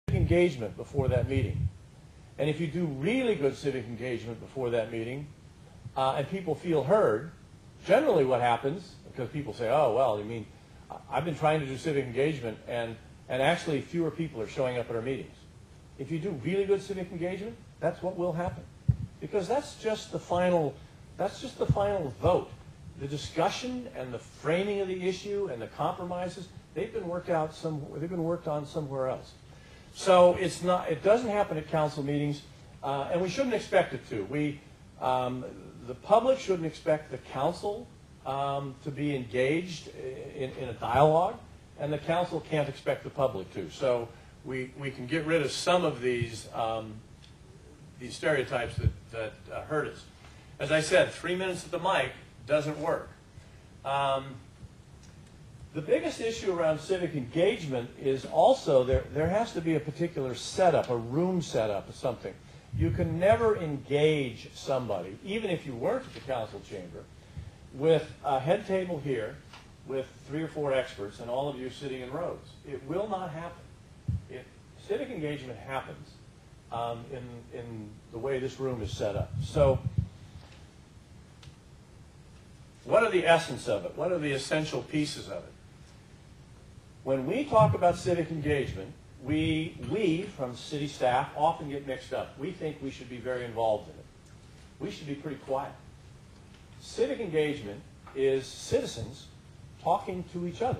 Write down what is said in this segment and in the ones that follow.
engagement before that meeting. And if you do really good civic engagement before that meeting, and people feel heard, generally what happens, because people say, oh, well, you mean, I've been trying to do civic engagement, and actually fewer people are showing up at our meetings. If you do really good civic engagement, that's what will happen. Because that's just the final vote. The discussion and the framing of the issue and the compromises, they've been worked on somewhere else. So it doesn't happen at council meetings, and we shouldn't expect it to. The public shouldn't expect the council to be engaged in a dialogue, and the council can't expect the public to. So we can get rid of some of these stereotypes that hurt us. As I said, 3 minutes at the mic doesn't work. The biggest issue around civic engagement is also there has to be a particular setup, a room setup or something. You can never engage somebody, even if you weren't at the council chamber, with a head table here with 3 or 4 experts and all of you sitting in rows. It will not happen. Civic engagement happens in the way this room is set up. So what are the essence of it? What are the essential pieces of it? When we talk about civic engagement, we from city staff often get mixed up. We think we should be very involved in it. We should be pretty quiet. Civic engagement is citizens talking to each other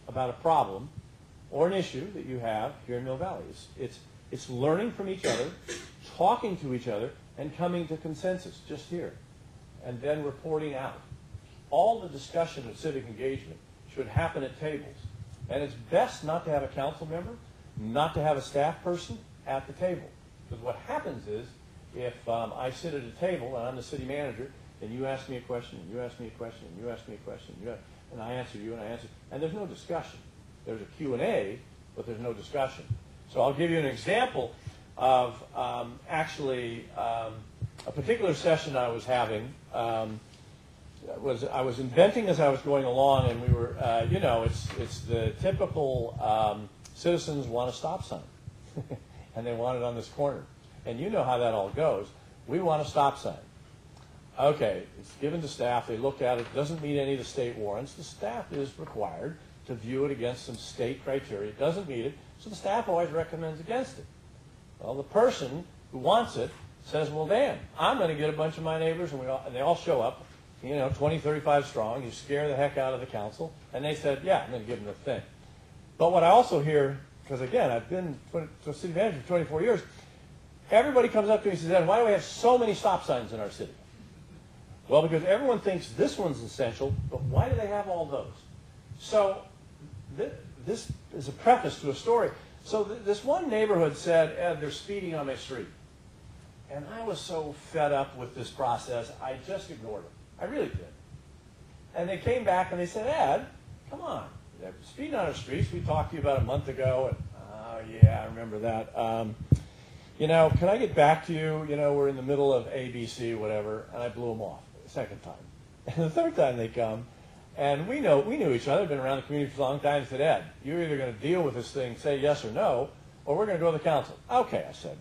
about a problem or an issue that you have here in Mill Valley. It's learning from each other, talking to each other, and coming to consensus just here, and then reporting out. All the discussion of civic engagement should happen at tables. And it's best not to have a council member, not to have a staff person at the table. Because what happens is, if I sit at a table and I'm the city manager, and you ask me a question, and you ask me a question, and you ask me a question, and I answer you, and I answer, and there's no discussion. There's a Q&A, but there's no discussion. So I'll give you an example of actually a particular session I was having. I was inventing as I was going along, and we were, it's the typical citizens want a stop sign, and they want it on this corner. And you know how that all goes. We want a stop sign. Okay, it's given to staff. They look at it. It doesn't meet any of the state warrants. The staff is required to view it against some state criteria. It doesn't meet it, so the staff always recommends against it. Well, the person who wants it says, well, Dan, I'm going to get a bunch of my neighbors, and they all show up, 20, 35 strong. You scare the heck out of the council. And they said, yeah, I'm going to give them the thing. But what I also hear, because again, I've been city manager for 24 years, everybody comes up to me and says, Ed, why do we have so many stop signs in our city? Well, because everyone thinks this one's essential, but why do they have all those? So this is a preface to a story. So this one neighborhood said, Ed, they're speeding on my street. And I was so fed up with this process, I just ignored them. I really did. And they came back and they said, Ed, come on. They're speeding on our streets. We talked to you about a month ago. And, oh, yeah, I remember that. Can I get back to you? We're in the middle of ABC, whatever. And I blew them off the second time. And the third time they come, and we knew each other, been around the community for a long time. I said, Ed, you're either going to deal with this thing, say yes or no, or we're going to go to the council. Okay, I said,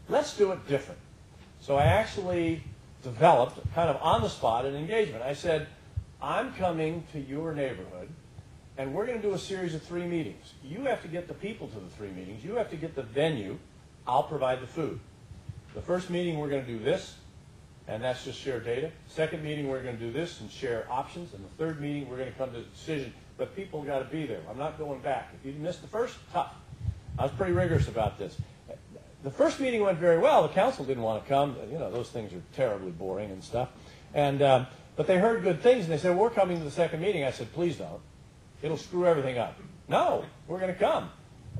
let's do it different. So I actually developed, kind of on the spot, an engagement. I said, I'm coming to your neighborhood, and we're going to do a series of 3 meetings. You have to get the people to the 3 meetings. You have to get the venue. I'll provide the food. The first meeting, we're going to do this, and that's just share data. Second meeting, we're going to do this and share options. And the third meeting, we're going to come to a decision. But people got to be there. I'm not going back. If you missed the first, tough. I was pretty rigorous about this. The first meeting went very well. The council didn't want to come. Those things are terribly boring and stuff. And but they heard good things, and they said, well, we're coming to the second meeting. I said, please don't. It'll screw everything up. No, we're going to come.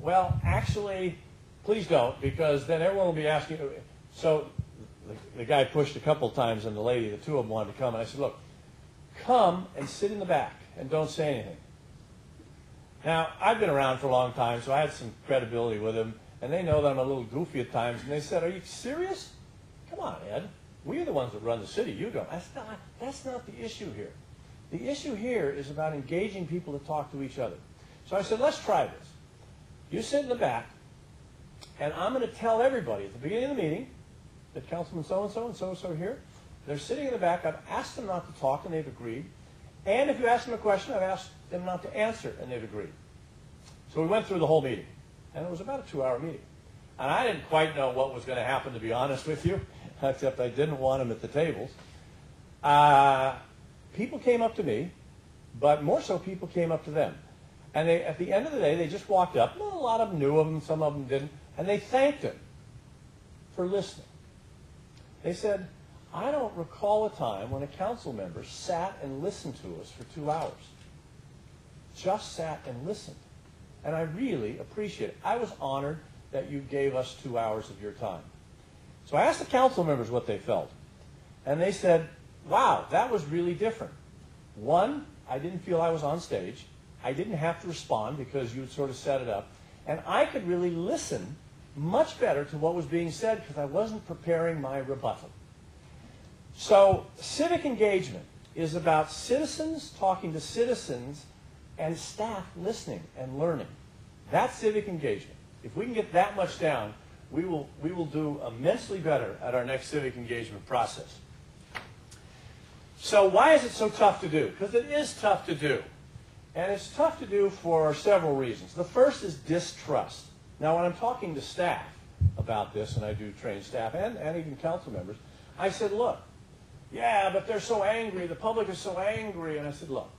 Well, actually, please don't, because then everyone will be asking. So the guy pushed a couple times, and the lady, the 2 of them wanted to come. And I said, look, come and sit in the back and don't say anything. Now, I've been around for a long time, so I had some credibility with them. And they know that I'm a little goofy at times. And they said, are you serious? Come on, Ed. We're the ones that run the city. You don't. That's not the issue here. The issue here is about engaging people to talk to each other. So I said, let's try this. You sit in the back. and I'm going to tell everybody at the beginning of the meeting that Councilman so-and-so and so-and-so are here. They're sitting in the back. I've asked them not to talk, and they've agreed. And if you ask them a question, I've asked them not to answer, and they've agreed. So we went through the whole meeting, and it was about a 2-hour meeting. And I didn't quite know what was going to happen, to be honest with you, except I didn't want them at the tables. People came up to me, but more so people came up to them. And they, at the end of the day, they just walked up. Well, a lot of them knew of him, some of them didn't. And they thanked him for listening. They said, I don't recall a time when a council member sat and listened to us for 2 hours. Just sat and listened. And I really appreciate it. I was honored that you gave us 2 hours of your time. So I asked the council members what they felt. And they said, wow, that was really different. One, I didn't feel I was on stage. I didn't have to respond because you had sort of set it up. And I could really listen much better to what was being said because I wasn't preparing my rebuttal. So civic engagement is about citizens talking to citizens and staff listening and learning. That's civic engagement. If we can get that much down, we will do immensely better at our next civic engagement process. So why is it so tough to do? Because it is tough to do. And it's tough to do for several reasons. The first is distrust. Now, when I'm talking to staff about this, and I do train staff and even council members, I said, look, yeah, but they're so angry. The public is so angry. And I said, look,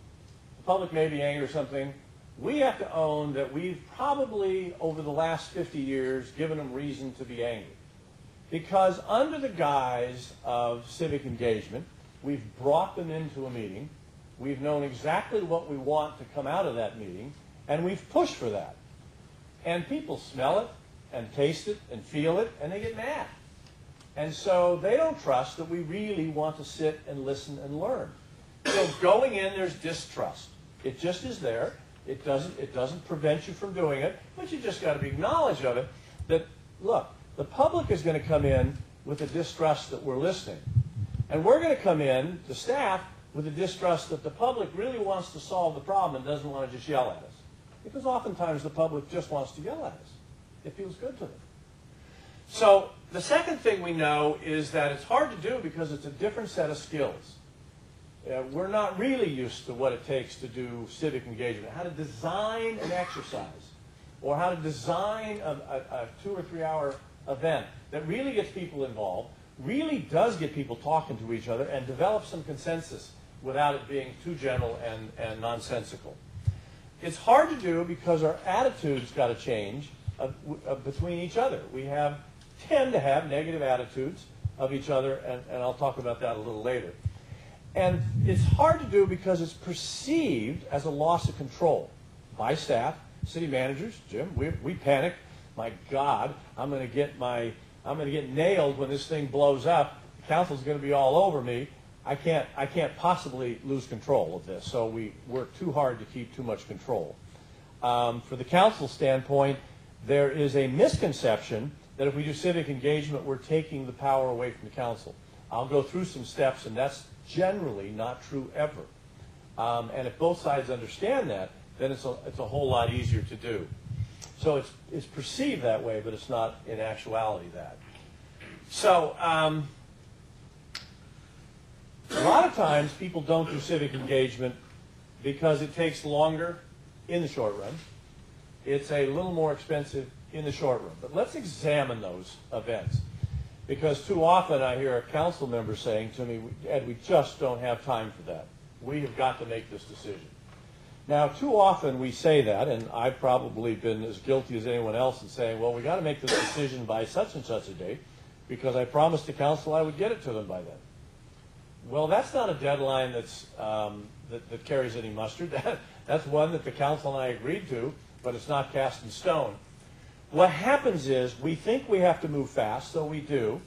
the public may be angry or something. We have to own that we've probably, over the last 50 years, given them reason to be angry. Because under the guise of civic engagement, we've brought them into a meeting. We've known exactly what we want to come out of that meeting, and we've pushed for that. And people smell it, and taste it, and feel it, and they get mad. And so they don't trust that we really want to sit and listen and learn. So going in, there's distrust. It just is there. It doesn't prevent you from doing it, but you just got to be acknowledged of it. That, look, the public is going to come in with a distrust that we're listening. And we're going to come in, the staff, with a distrust that the public really wants to solve the problem and doesn't want to just yell at us. Because oftentimes the public just wants to yell at us. It feels good to them. So the second thing we know is that it's hard to do because it's a different set of skills. We're not really used to what it takes to do civic engagement, how to design an exercise, or how to design a 2 or 3 hour event that really gets people involved, really does get people talking to each other, and develops some consensus without it being too general and nonsensical. It's hard to do because our attitudes got to change between each other. We tend to have negative attitudes of each other, and I'll talk about that a little later. And it's hard to do because it's perceived as a loss of control by staff, city managers. Jim, we panic. My God, I'm going to get nailed when this thing blows up. The council's going to be all over me. I can't possibly lose control of this. So we work too hard to keep too much control. For the council standpoint, there is a misconception that if we do civic engagement, we're taking the power away from the council. I'll go through some steps, and that's generally not true ever. And if both sides understand that, then it's a whole lot easier to do. So it's perceived that way, but it's not in actuality that. So a lot of times people don't do civic engagement because it takes longer in the short run. It's a little more expensive in the short run. But let's examine those events. Because too often I hear a council member saying to me, Ed, we just don't have time for that. We have got to make this decision. Now, too often we say that, and I've probably been as guilty as anyone else in saying, well, we got to make this decision by such and such a date because I promised the council I would get it to them by then. Well, that's not a deadline that carries any mustard. That's one that the council and I agreed to, but it's not cast in stone. What happens is we think we have to move fast, so we do,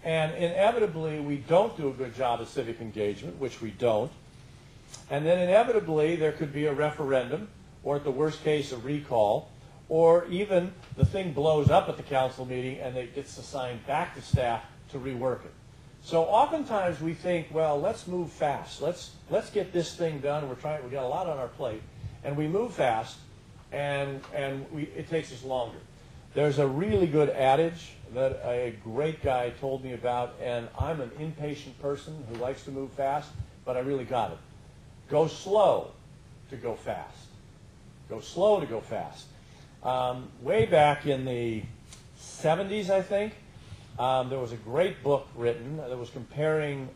and inevitably we don't do a good job of civic engagement, which we don't, and then inevitably there could be a referendum, or at the worst case a recall, or even the thing blows up at the council meeting and it gets assigned back to staff to rework it. So oftentimes we think, well, let's move fast. Let's get this thing done. We've got a lot on our plate, and we move fast, and it takes us longer. There's a really good adage that a great guy told me about, and I'm an impatient person who likes to move fast, but I really got it. Go slow to go fast. Go slow to go fast. Way back in the 70s, I think, there was a great book written that was comparing